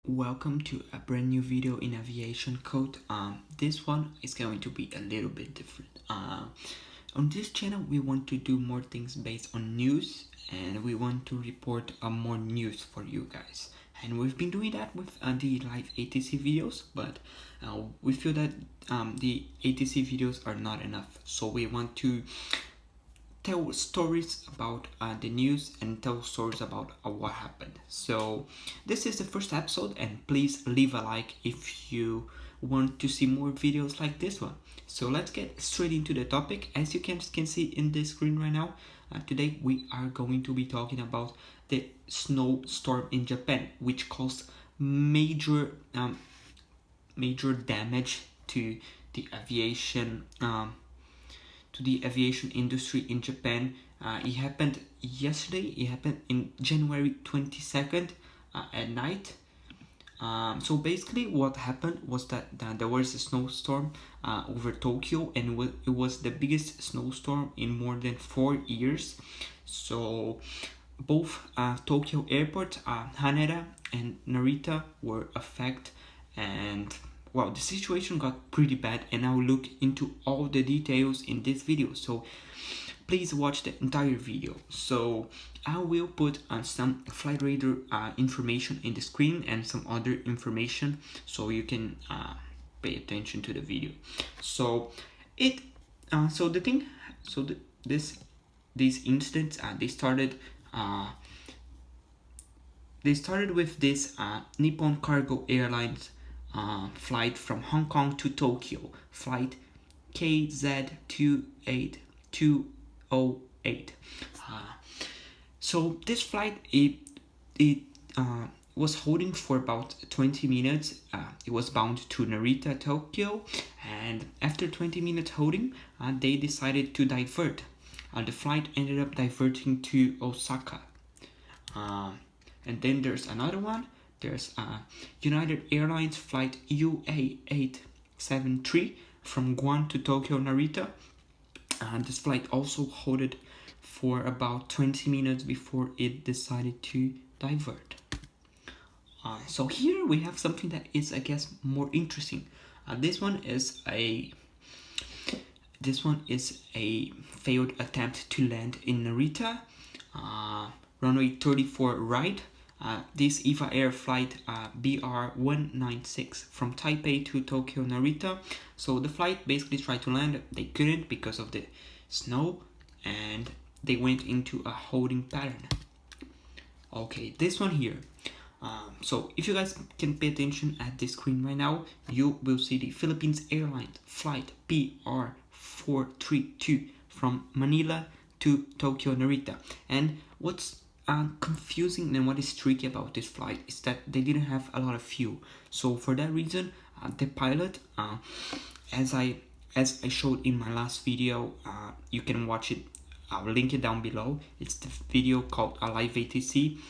Welcome to a brand new video in aviation code. This one is going to be a little bit different. On this channel we want to do more things based on news, and we want to report more news for you guys. And we've been doing that with the live ATC videos, but we feel that the ATC videos are not enough, so we want to tell stories about the news and tell stories about what happened. So this is the first episode, and please leave a like if you want to see more videos like this one. So let's get straight into the topic. As you can see in the screen right now, today we are going to be talking about the snowstorm in Japan, which caused major damage to the aviation industry in Japan. It happened yesterday. It happened in January 22nd at night. So basically what happened was that there was a snowstorm over Tokyo, and it was the biggest snowstorm in more than 4 years. So both Tokyo airport, Haneda and Narita, were affected, and well, the situation got pretty bad, and I'll look into all the details in this video, so please watch the entire video. So I will put some flight radar information in the screen and some other information, so you can pay attention to the video. So these incidents they started with this Nippon Cargo Airlines flight from Hong Kong to Tokyo, flight KZ28208. So this flight it was holding for about 20 minutes. It was bound to Narita, Tokyo, and after 20 minutes holding, they decided to divert. The flight ended up diverting to Osaka. And then there's another one. There's United Airlines flight UA873 from Guam to Tokyo Narita. This flight also holded for about 20 minutes before it decided to divert. So here we have something that is, I guess, more interesting. This one is a failed attempt to land in Narita, runway 34 right. This EVA Air flight BR196 from Taipei to Tokyo Narita. So the flight basically tried to land. They couldn't because of the snow, and they went into a holding pattern. Okay, this one here. So if you guys can pay attention at the screen right now, you will see the Philippines Airlines flight BR432 from Manila to Tokyo Narita. And what's confusing and what is tricky about this flight is that they didn't have a lot of fuel. So for that reason, the pilot, as I showed in my last video, you can watch it. I'll link it down below. It's the video called a live ATC.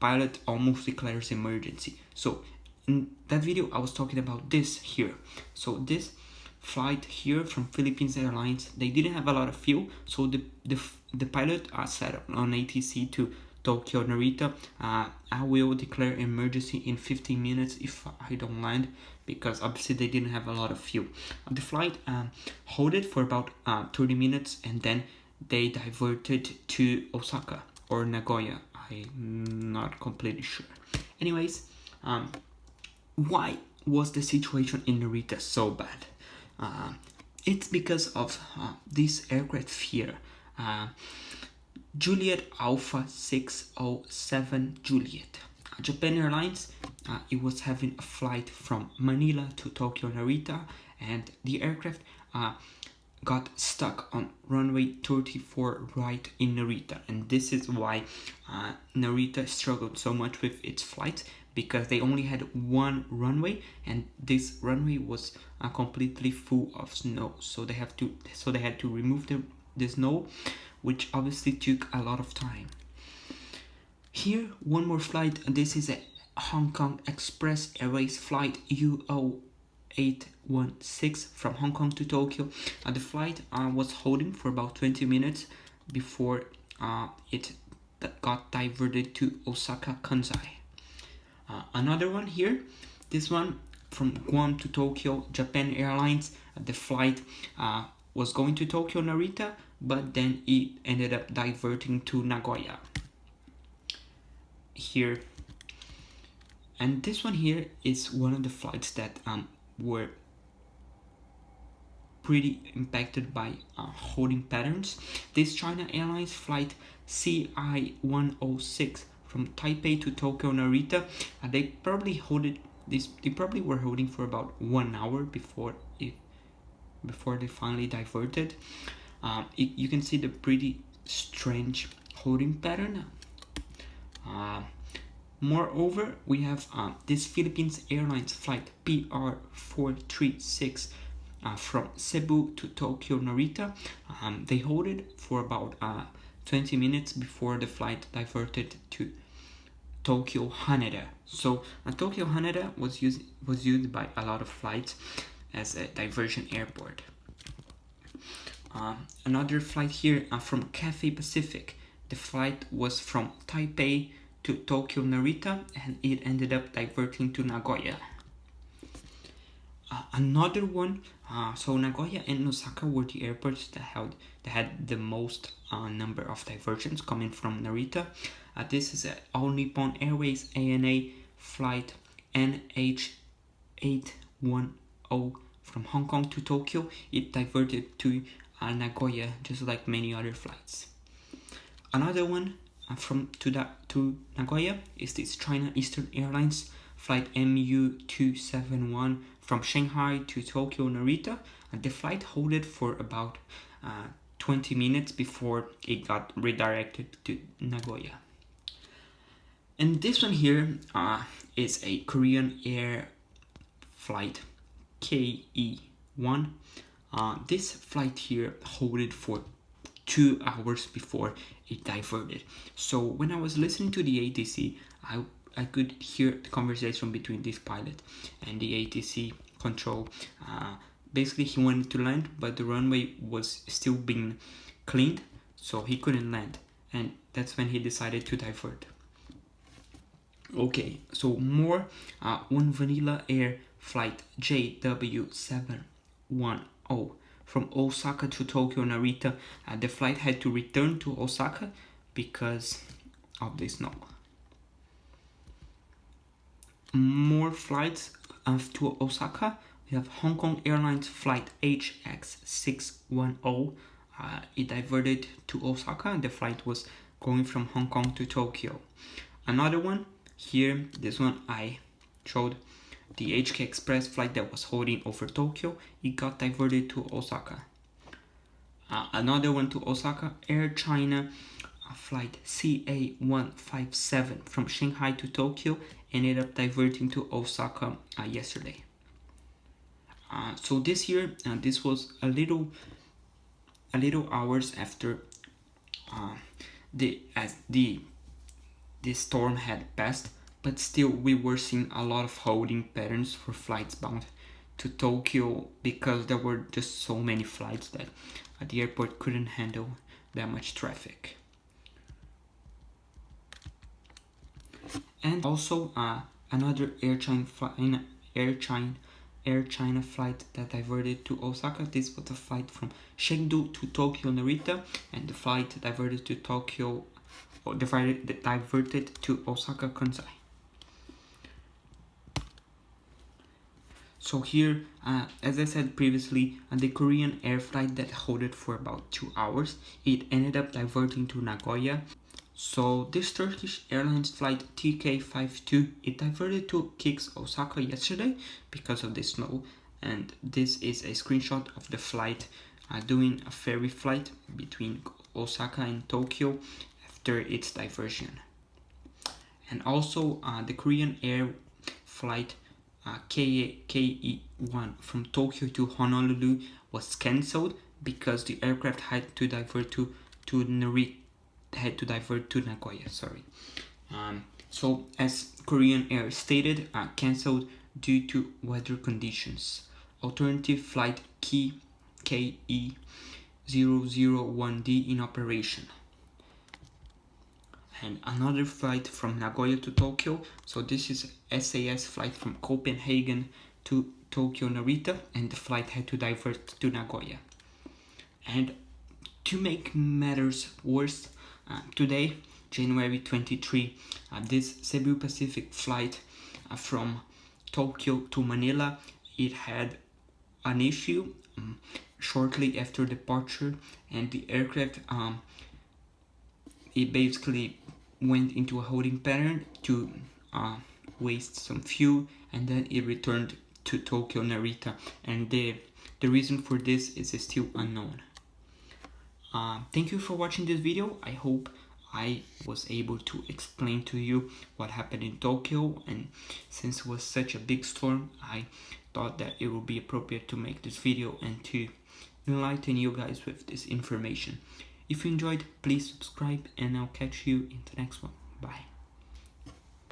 Pilot almost declares emergency. So in that video, I was talking about this here. So this flight here from Philippines Airlines, they didn't have a lot of fuel, so the pilot said on ATC to Tokyo Narita, I will declare emergency in 15 minutes if I don't land, because obviously they didn't have a lot of fuel. The flight held it for about 30 minutes, and then they diverted to Osaka or Nagoya. I'm not completely sure. Anyways, why was the situation in Narita so bad? It's because of this aircraft here, Juliet Alpha 607 Juliet. Japan Airlines, it was having a flight from Manila to Tokyo Narita, and the aircraft got stuck on runway 34 right in Narita, and this is why Narita struggled so much with its flights, because they only had one runway, and this runway was completely full of snow. So they had to remove the snow, which obviously took a lot of time. Here, one more flight. This is a Hong Kong Express Airways flight UO816 from Hong Kong to Tokyo. The flight was holding for about 20 minutes before it got diverted to Osaka Kansai. Another one here, this one from Guam to Tokyo, Japan Airlines. The flight was going to Tokyo Narita, but then it ended up diverting to Nagoya. Here, and this one here is one of the flights that were pretty impacted by holding patterns. This China Airlines flight CI-106 from Taipei to Tokyo Narita, they probably were holding for about 1 hour before they finally diverted. You can see the pretty strange holding pattern. Moreover, we have this Philippines Airlines flight PR436 from Cebu to Tokyo Narita. They hold it for about 20 minutes before the flight diverted to Tokyo Haneda. So Tokyo Haneda was used by a lot of flights as a diversion airport. Another flight here from Cathay Pacific. The flight was from Taipei to Tokyo Narita, and it ended up diverting to Nagoya. Another one, so Nagoya and Osaka were the airports that had the most number of diversions coming from Narita. This is a All Nippon Airways ANA flight NH810 from Hong Kong to Tokyo. It diverted to Nagoya, just like many other flights. Another one to Nagoya is this China Eastern Airlines flight MU271 from Shanghai to Tokyo Narita. The flight holded for about 20 minutes before it got redirected to Nagoya. And this one here is a Korean Air flight KE1. This flight here holded for 2 hours before it diverted. So when I was listening to the ATC, I could hear the conversation between this pilot and the ATC control. Basically, he wanted to land, but the runway was still being cleaned, so he couldn't land, and that's when he decided to divert. Okay, so more one Vanilla Air flight JW710 from Osaka to Tokyo Narita. The flight had to return to Osaka because of the snow. More flights to Osaka. We have Hong Kong Airlines flight HX610. It diverted to Osaka, and the flight was going from Hong Kong to Tokyo. Another one here, this one I showed, the HK Express flight that was holding over Tokyo. It got diverted to Osaka. Another one to Osaka, Air China flight CA157 from Shanghai to Tokyo ended up diverting to Osaka yesterday. So this year, this was a little hours after the storm had passed, but still we were seeing a lot of holding patterns for flights bound to Tokyo because there were just so many flights that the airport couldn't handle that much traffic. And also another Air China flight that diverted to Osaka. This was a flight from Chengdu to Tokyo Narita, and the flight diverted to diverted to Osaka Kansai. So here, as I said previously, the Korean Air flight that holded for about 2 hours, it ended up diverting to Nagoya. So this Turkish Airlines flight TK52, it diverted to Kix Osaka yesterday because of the snow, and this is a screenshot of the flight doing a ferry flight between Osaka and Tokyo after its diversion. And also the Korean Air flight KE1 from Tokyo to Honolulu was cancelled because the aircraft had to divert to Nagoya. So as Korean Air stated, cancelled due to weather conditions. Alternative flight KE001D in operation. and another flight from Nagoya to Tokyo. So this is SAS flight from Copenhagen to Tokyo Narita, and the flight had to divert to Nagoya. And to make matters worse, today, January 23, this Cebu Pacific flight from Tokyo to Manila, it had an issue shortly after departure, and the aircraft it basically went into a holding pattern to waste some fuel, and then it returned to Tokyo Narita, and the reason for this is still unknown. Thank you for watching this video. I hope I was able to explain to you what happened in Tokyo, and since it was such a big storm, I thought that it would be appropriate to make this video and to enlighten you guys with this information. If you enjoyed, please subscribe, and I'll catch you in the next one. Bye.